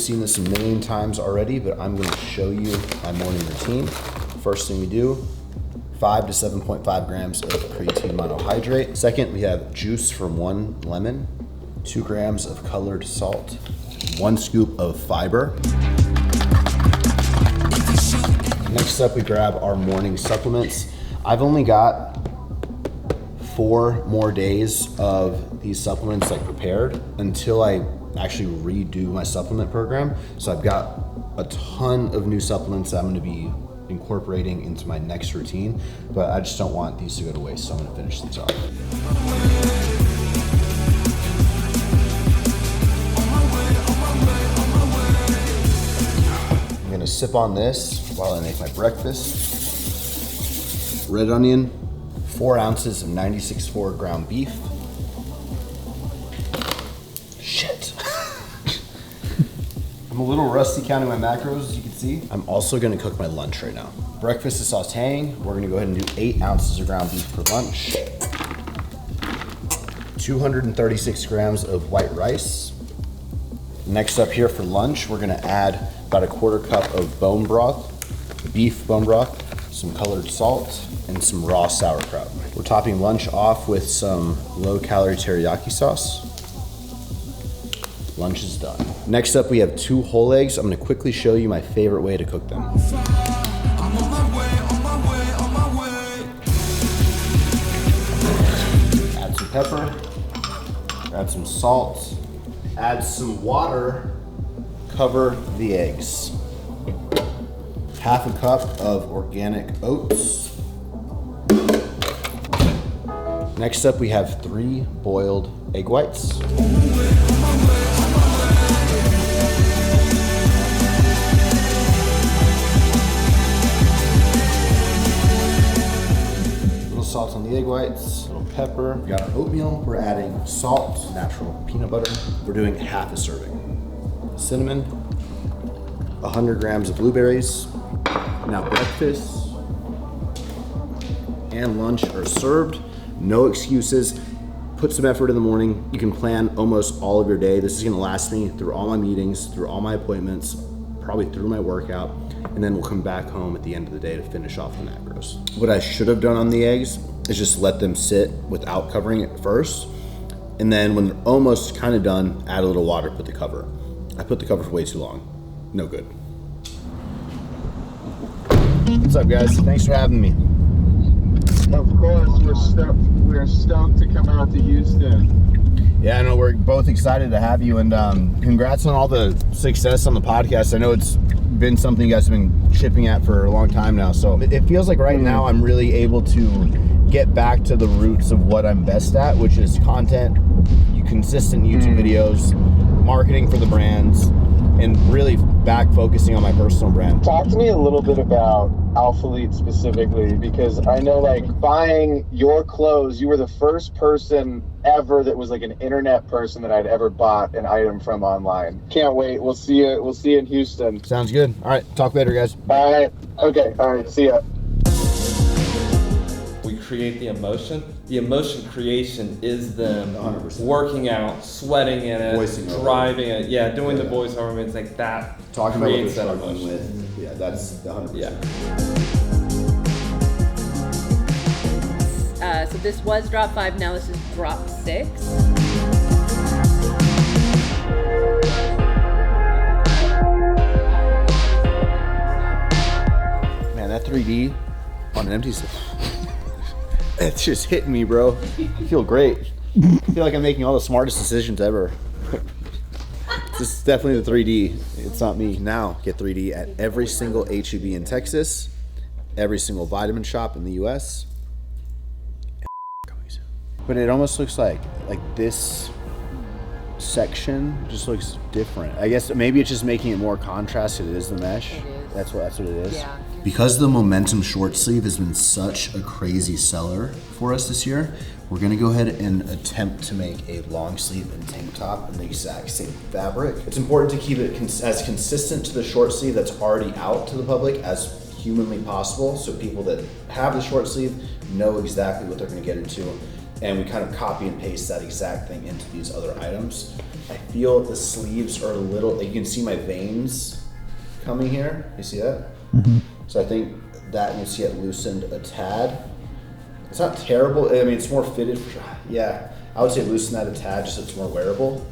seen this a million times already, but I'm gonna show you my morning routine. First thing we do, 5 to 7.5 grams of creatine monohydrate. Second, we have juice from 1 lemon, 2 grams of colored salt, 1 scoop of fiber. Next up, we grab our morning supplements. I've only got 4 more days of these supplements like prepared until I actually redo my supplement program. So I've got a ton of new supplements that I'm gonna be incorporating into my next routine, but I just don't want these to go to waste, so I'm gonna finish these off. I'm gonna sip on this while I make my breakfast. Red onion, 4 ounces of 96.4 ground beef. Shit. I'm a little rusty counting my macros, as you can see. I'm also gonna cook my lunch right now. Breakfast is sauteing. We're gonna go ahead and do 8 ounces of ground beef for lunch. 236 grams of white rice. Next up here for lunch, we're gonna add about a 1/4 cup of bone broth, beef bone broth, some colored salt, and some raw sauerkraut. We're topping lunch off with some low-calorie teriyaki sauce. Lunch is done. Next up, we have 2 whole eggs. I'm gonna quickly show you my favorite way to cook them. Add some pepper, add some salt, add some water, cover the eggs. 1/2 cup of organic oats. Next up, we have 3 boiled egg whites. Salt on the egg whites, a little pepper. We got our oatmeal. We're adding salt, natural peanut butter. We're doing 1/2 a serving. Cinnamon, 100 grams of blueberries. Now breakfast and lunch are served. No excuses. Put some effort in the morning. You can plan almost all of your day. This is gonna last me through all my meetings, through all my appointments, probably through my workout, and then we'll come back home at the end of the day to finish off the macros. What I should have done on the eggs is just let them sit without covering it first, and then when they're almost kind of done, add a little water, put the cover. I put the cover for way too long. No good. What's up, guys? Thanks for having me. Of course, we're stoked to come out to Houston. Yeah, I know we're both excited to have you, and congrats on all the success on the podcast. I know it's been something you guys have been chipping at for a long time now, so it feels like right now I'm really able to get back to the roots of what I'm best at, which is content, consistent YouTube videos, marketing for the brands, and really back focusing on my personal brand. Talk to me a little bit about Alphalete specifically, because I know, like, buying your clothes, you were the first person ever that was like an internet person that I'd ever bought an item from online. Can't wait. We'll see you in Houston. Sounds good. All right, talk later, guys. All right. Okay. All right. See ya. We create the emotion. The emotion creation is them 100%. working out, sweating in it, Voicing over driving it. Yeah, doing the voiceover. It's like that Talking about what they're creates that struggling emotion. with. Yeah, that's 100%. Yeah. So this was drop 5, now this is drop 6. Man, that 3D on an empty it's just hitting me, bro. I feel great. I feel like I'm making all the smartest decisions ever. This is definitely the 3D. It's not me. Now get 3D at every single HEB in Texas, every single vitamin shop in the US. But it almost looks like this section just looks different. I guess maybe it's just making it more contrast. It is the mesh. It is. That's what it is. Yeah. Because the Momentum short sleeve has been such a crazy seller for us this year, we're gonna go ahead and attempt to make a long sleeve and tank top in the exact same fabric. It's important to keep it as consistent to the short sleeve that's already out to the public as humanly possible, so people that have the short sleeve know exactly what they're gonna get into. and we kind of copy and paste that exact thing into these other items. I feel the sleeves are a little, you can see my veins coming here. You see that? Mm-hmm. So I think that needs to get loosened a tad. It's not terrible. I mean, it's more fitted. Yeah, I would say loosen that a tad just so it's more wearable.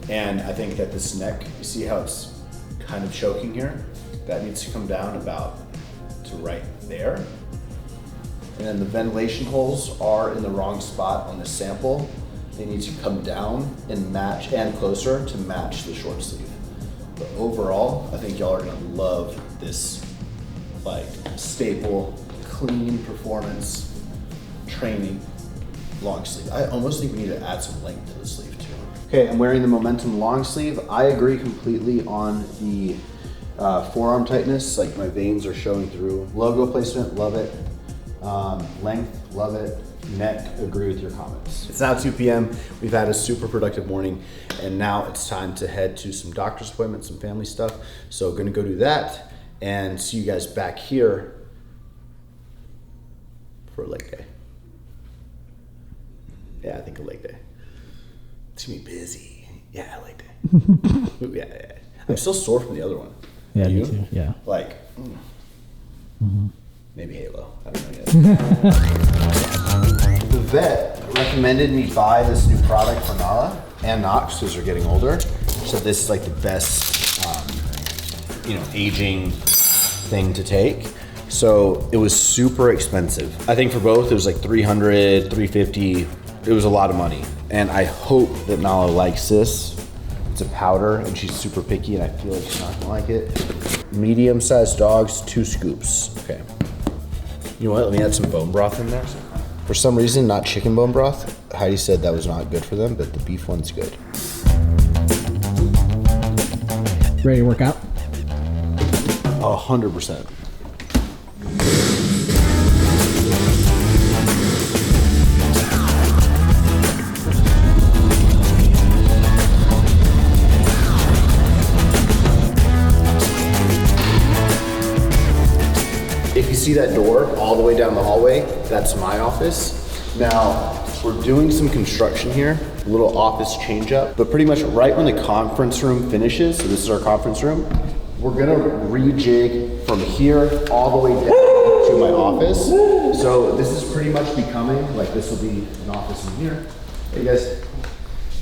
And I think that this neck, you see how it's kind of choking here? That needs to come down about to right there. And then the ventilation holes are in the wrong spot on the sample. They need to come down and match, and closer to match the short sleeve. But overall, I think y'all are gonna love this like staple, clean performance training long sleeve. I almost think we need to add some length to the sleeve too. Okay, I'm wearing the Momentum long sleeve. I agree completely on the forearm tightness, like my veins are showing through. Logo placement, love it. Length, love it. Neck, agree with your comments. It's now 2 p.m. We've had a super productive morning, and now it's time to head to some doctor's appointments, some family stuff. So gonna go do that and see you guys back here for a leg day. Yeah, I think a leg day. It's gonna be busy. Yeah, leg day. yeah. I'm still sore from the other one. Yeah, you? me too. Yeah. Like, maybe Halo. I don't know yet. The vet recommended me buy this new product for Nala and Knox because they're getting older. So this is like the best, aging thing to take. So it was super expensive. I think for both it was like $300, $350. It was a lot of money. And I hope that Nala likes this. It's a powder and she's super picky and I feel like she's not gonna like it. Medium-sized dogs, 2 scoops. Okay. You know what, let me add some bone broth in there. For some reason, not chicken bone broth. Heidi said that was not good for them, but the beef one's good. Ready to work out? 100%. If you see that door all the way down the hallway, that's my office. Now, we're doing some construction here, a little office change up, but pretty much right when the conference room finishes, so this is our conference room, we're gonna rejig from here all the way down to my office. So this is pretty much becoming, like this will be an office in here. Hey guys.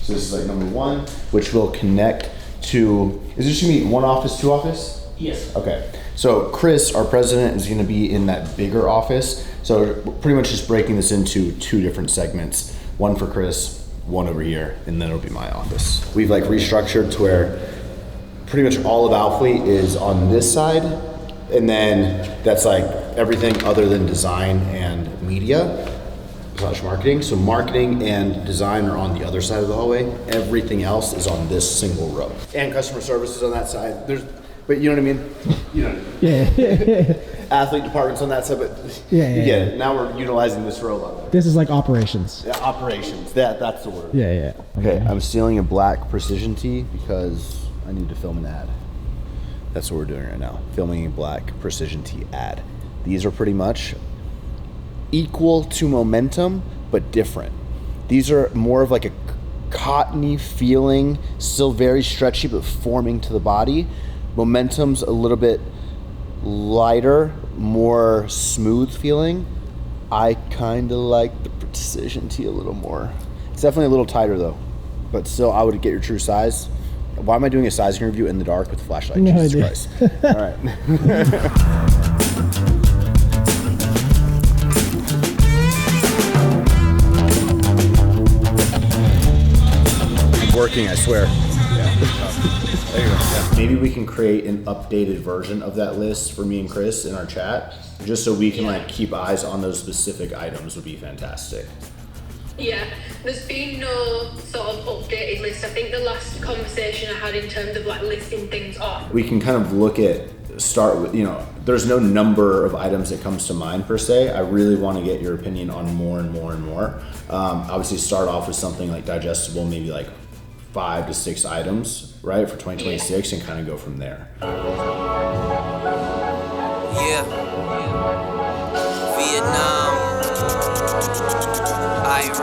So this is like number 1, which will connect to, is this gonna be 1 office, 2 office? Yes. Okay, so Chris, our president, is gonna be in that bigger office. So we're pretty much just breaking this into 2 different segments. 1 for Chris, 1 over here, and then it'll be my office. We've like restructured to where pretty much all of Alfleet is on this side, and then that's like everything other than design and media / marketing. So marketing and design are on the other side of the hallway. Everything else is on this single row. And customer service is on that side. But you know what I mean? You know. Yeah. Athlete department's on that side, but Yeah, you get it. Now we're utilizing this row a lot. This is like operations. Yeah, operations. That's the word. Yeah. Okay, I'm stealing a black precision tee because I need to film an ad. That's what we're doing right now. Filming a black precision tee ad. These are pretty much equal to Momentum, but different. These are more of like a cottony feeling, still very stretchy, but forming to the body. Momentum's a little bit lighter, more smooth feeling. I kind of like the precision tee a little more. It's definitely a little tighter though, but still I would get your true size. Why am I doing a sizing review in the dark with a flashlight? No Jesus idea. Christ. All right. Working, I swear. There you go. Yeah. Maybe we can create an updated version of that list for me and Chris in our chat, just so we can like keep eyes on those specific items would be fantastic. Yeah, there's been no sort of updated list. I think the last conversation I had in terms of like listing things off. We can kind of start with, there's no number of items that comes to mind per se. I really want to get your opinion on more and more and more. Obviously start off with something like digestible, maybe like 5 to 6 items, right, for 2026, and kind of go from there. Yeah. Vietnam. I Yo,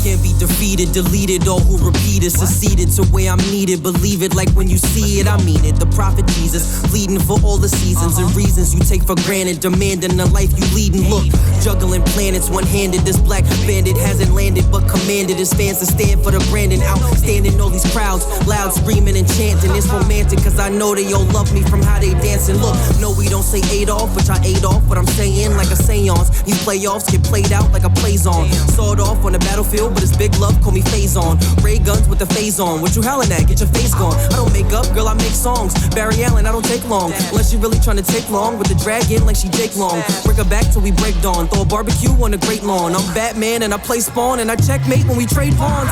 can't be defeated, deleted, all who repeat it, seceded to where I'm needed, believe it like when you see it, I mean it, the prophet Jesus, pleading for all the seasons and reasons you take for granted, demanding the life you leading, look, juggling planets, one-handed, this black bandit hasn't landed, but commanded his fans to stand for the Brandon, outstanding all these crowds, loud screaming and chanting, it's romantic, cause I know they all love me from how they dancing, look, no we don't say Adolf, which I ate off, but I'm saying like a seance, these playoffs get played out like a play zone, sawed off on the battlefield, but it's big love, call me Phazon. Ray guns with the phase on. What you howling at? Get your face gone. I don't make up, girl, I make songs. Barry Allen, I don't take long. Unless you really trying to take long with the dragon like she Jake Long. Bring her back till we break dawn. Throw a barbecue on the great lawn. I'm Batman and I play Spawn and I checkmate when we trade pawns.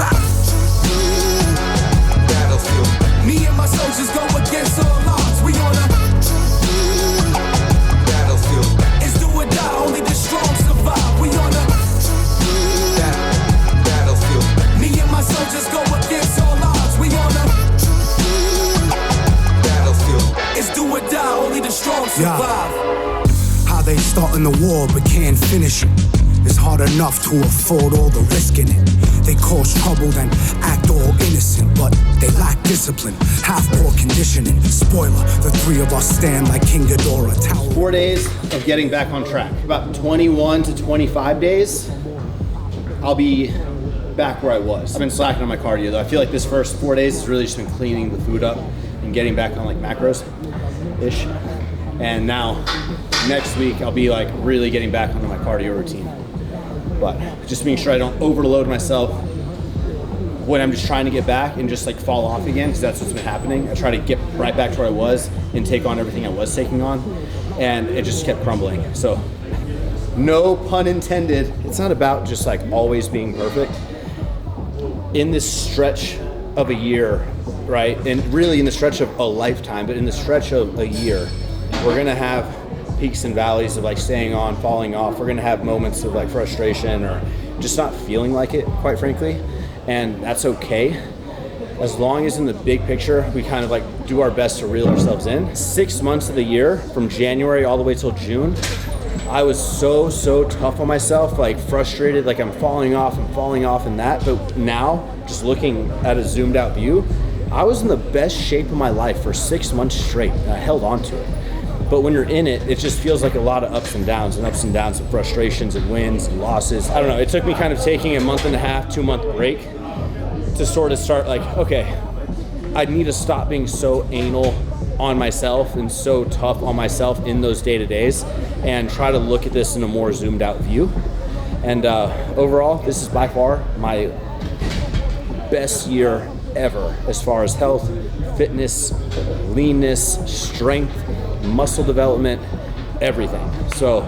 Me and my soldiers go against all odds. We on a battlefield. It's do or die, only the strong survive. We on a my soldiers go against all odds. We on a battlefield. It's do or die, only the strong survive. How they starting the war but can't finish it. It's hard enough to afford all the risk in it. They cause trouble then act all innocent, but they lack discipline, half poor conditioning. Spoiler, the three of us stand like King Ghidorah. 4 days of getting back on track. About 21 to 25 days, I'll be back where I was. I've been slacking on my cardio though. I feel like this first 4 days has really just been cleaning the food up and getting back on like macros-ish. And now, next week, I'll be like really getting back onto my cardio routine. But just making sure I don't overload myself when I'm just trying to get back and just like fall off again, because that's what's been happening. I try to get right back to where I was and take on everything I was taking on, and it just kept crumbling. So, no pun intended, it's not about just like always being perfect. In this stretch of a year, right, and really in the stretch of a lifetime, but in the stretch of a year, we're gonna have peaks and valleys of like staying on, falling off. We're gonna have moments of like frustration or just not feeling like it, quite frankly, and that's okay. As long as in the big picture, we kind of like do our best to reel ourselves in. 6 months of the year, from January all the way till June, I was so tough on myself, like frustrated, like I'm falling off in that. But now, just looking at a zoomed out view, I was in the best shape of my life for 6 months straight, and I held on to it. But when you're in it, it just feels like a lot of ups and downs and frustrations and wins and losses. I don't know, it took me kind of taking a month and a half, 2 month break to sort of start like, okay, I need to stop being so anal on myself and so tough on myself in those day-to-days and try to look at this in a more zoomed out view. And overall, this is by far my best year ever as far as health, fitness, leanness, strength, muscle development, everything. So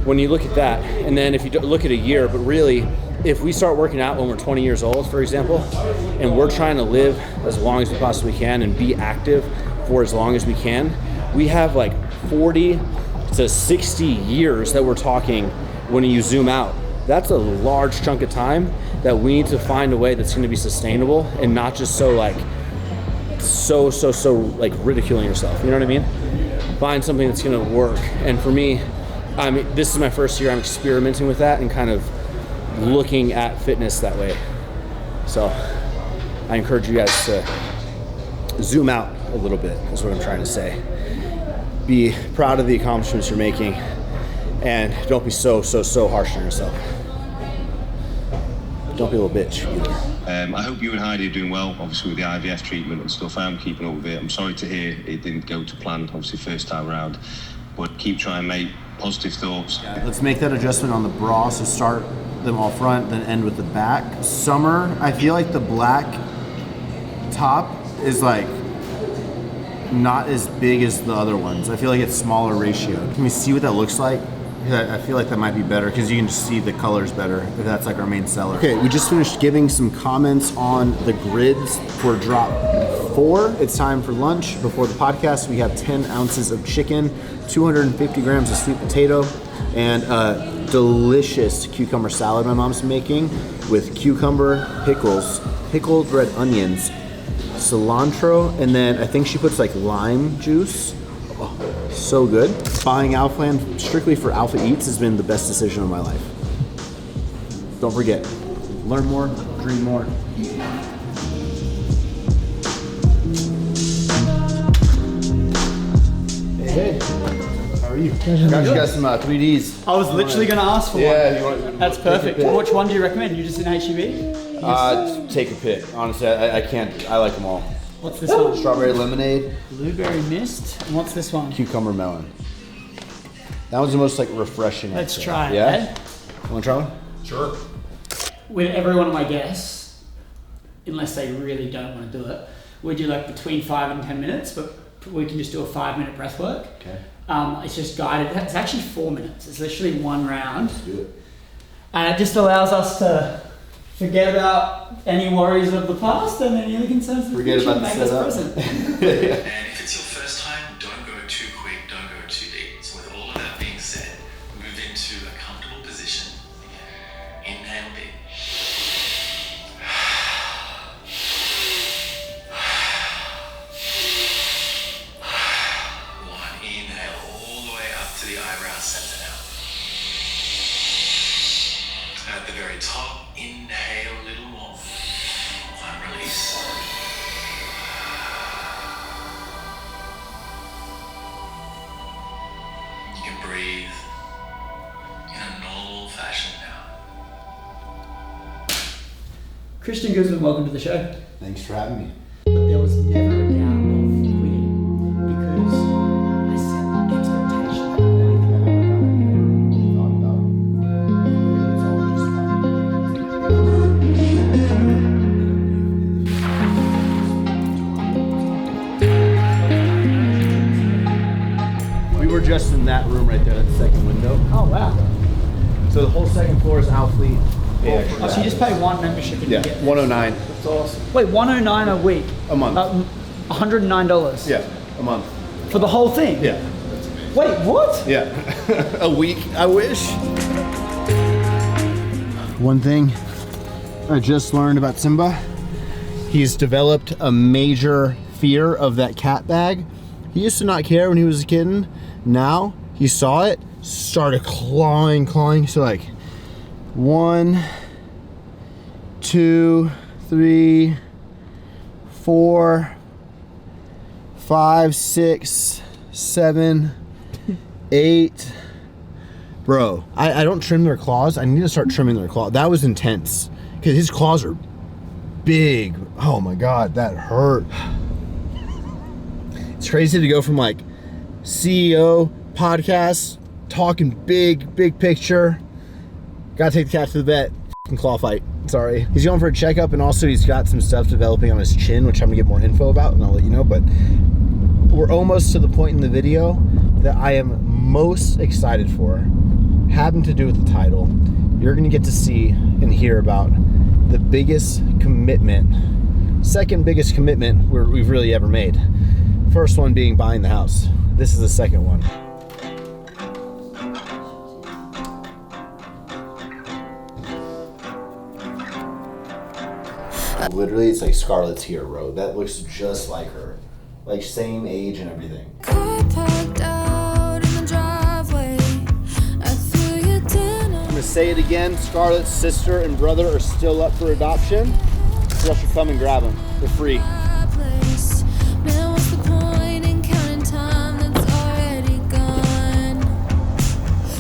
when you look at that, and then if you look at a year, but really, if we start working out when we're 20 years old, for example, and we're trying to live as long as we possibly can and be active for as long as we can, we have like 40 to 60 years that we're talking when you zoom out. That's a large chunk of time that we need to find a way that's going to be sustainable and not just so like ridiculing yourself. You know what I mean? Find something that's going to work. And for me, I mean, this is my first year I'm experimenting with that and kind of looking at fitness that way. So I encourage you guys to zoom out a little bit, is what I'm trying to say. Be proud of the accomplishments you're making, and don't be so harsh on yourself. Don't be a little bitch either. I hope you and Heidi are doing well, obviously with the IVF treatment and stuff. I'm keeping up with it. I'm sorry to hear it didn't go to plan, obviously first time around, but keep trying, mate. Positive thoughts. Let's make that adjustment on the bra, so start them all front, then end with the back. Summer, I feel like the black top is like not as big as the other ones. I feel like it's smaller ratio. Can we see what that looks like? I feel like that might be better because you can just see the colors better if that's like our main seller. Okay, we just finished giving some comments on the grids for drop 4. It's time for lunch. Before the podcast, we have 10 ounces of chicken, 250 grams of sweet potato, and a delicious cucumber salad my mom's making with cucumber, pickles, pickled red onions, cilantro, and then I think she puts like lime juice. Oh, So good. Buying Alphaland strictly for Alpha Eats has been the best decision of my life. Don't forget, learn more, dream more, eat more. Hey, how are you? Got you guys some 3Ds. I was literally going to ask for one. Yeah, you want? That's perfect. Which one do you recommend? You just in HEB? Take a pick. Honestly, I can't. I like them all. What's this one? Strawberry lemonade, Blueberry mist. And what's this one? cucumber melon. That one's the most like refreshing. Let's I'd say. try it. Yeah. Eh? Want to try one? Sure. With every one of my guests, unless they really don't want to do it, we do like between 5 and 10 minutes, but we can just do a 5-minute breath work. Okay. It's just guided. It's actually 4 minutes. It's literally one round. Let's do it. And it just allows us to forget about any worries of the past and any other concerns of the Forget future, about the make us setup. present. And if it's your first time, don't go too quick, don't go too deep. So with all of that being said, move into a comfortable position. Inhale deep. One, inhale all the way up to the eyebrow center now. At the very top, inhale a little more. One, release. You can breathe in a normal fashion now. Christian Guzman, welcome to the show. Thanks for having me. But there was never a doubt of quitting because I set the expectation of anything I've ever done. We were just in that room right there, that second window. Oh wow. So the whole second floor is Alfleet. Yeah. Oh, so you just pay one membership and Yeah, you get 109 That's awesome. Wait, $109 a week? a month. $109? Yeah, a month. For the whole thing? Yeah, Wait, what? yeah. A week, I wish. One thing I just learned about Simba, he's developed a major fear of that cat bag. He used to not care when he was a kitten. Now he saw it, started clawing. So like 1, 2, 3, 4, 5, 6, 7, 8. Bro, I don't trim their claws. I need to start trimming their claws. That was intense because his claws are big. Oh my God, that hurt. It's crazy to go from like CEO podcast, talking big picture. Gotta take the cat to the vet. F***ing claw fight. Sorry. He's going for a checkup, and also he's got some stuff developing on his chin, which I'm gonna get more info about, and I'll let you know. But we're almost to the point in the video that I am most excited for, having to do with the title. You're gonna get to see and hear about the biggest commitment, second biggest commitment we've really ever made. First one being buying the house. This is the second one. Literally, it's like Scarlett's here, bro. That looks just like her. Like, same age and everything. I'm gonna say it again. Scarlett's sister and brother are still up for adoption. So y'all should come and grab them. They're free. Do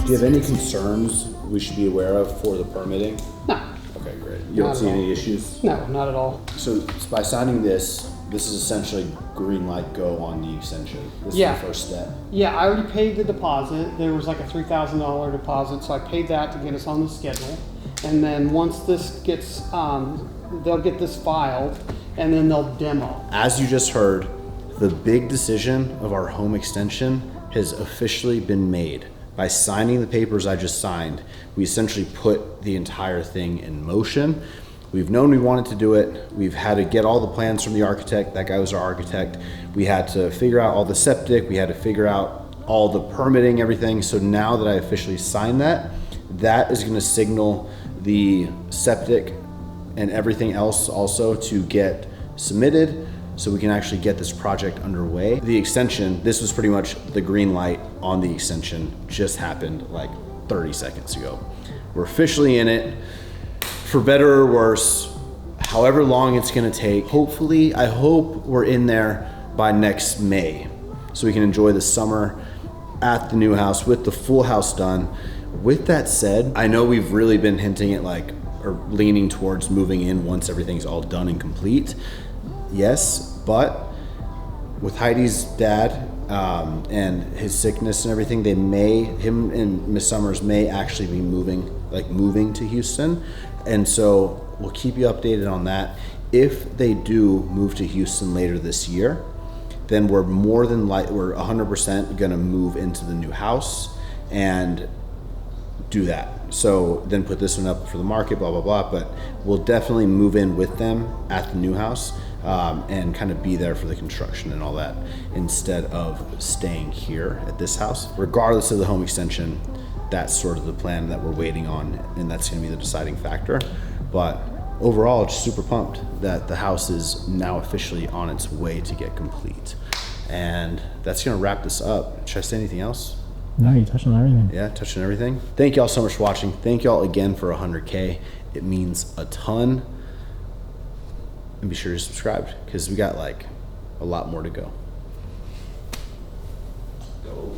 you have any concerns we should be aware of for the permitting? No. Okay, great. You don't see any issues? No, not at all. So by signing this is essentially green light go on the extension. This Yeah. is the first step. Yeah, I already paid the deposit. There was like a $3,000 deposit, so I paid that to get us on the schedule. And then once this gets, they'll get this filed, and then they'll demo. As you just heard, the big decision of our home extension has officially been made. By signing the papers I just signed, we essentially put the entire thing in motion. We've known we wanted to do it. We've had to get all the plans from the architect. That guy was our architect. We had to figure out all the septic. We had to figure out all the permitting, everything. So now that I officially signed that, that is gonna signal the septic and everything else also to get submitted. so we can actually get this project underway. The extension, this was pretty much the green light on the extension, just happened like 30 seconds ago. We're officially in it, for better or worse, however long it's gonna take. Hopefully, I hope we're in there by next May, so we can enjoy the summer at the new house with the full house done. With that said, I know we've really been hinting at like, or leaning towards moving in once everything's all done and complete. Yes, but with Heidi's dad and his sickness and everything, him and Miss Summers may actually be moving to Houston. And so we'll keep you updated on that. If they do move to Houston later this year, then we're 100% gonna move into the new house and do that. So then put this one up for the market, blah, blah, blah. But we'll definitely move in with them at the new house and kind of be there for the construction and all that instead of staying here at this house. Regardless of the home extension, that's sort of the plan that we're waiting on, and that's gonna be the deciding factor. But overall, just super pumped that the house is now officially on its way to get complete. And that's gonna wrap this up. Should I say anything else? No, you touched on everything. Yeah, touching everything. Thank y'all so much for watching. Thank y'all again for 100K. It means a ton. And be sure to subscribe because we got like a lot more to go. Go.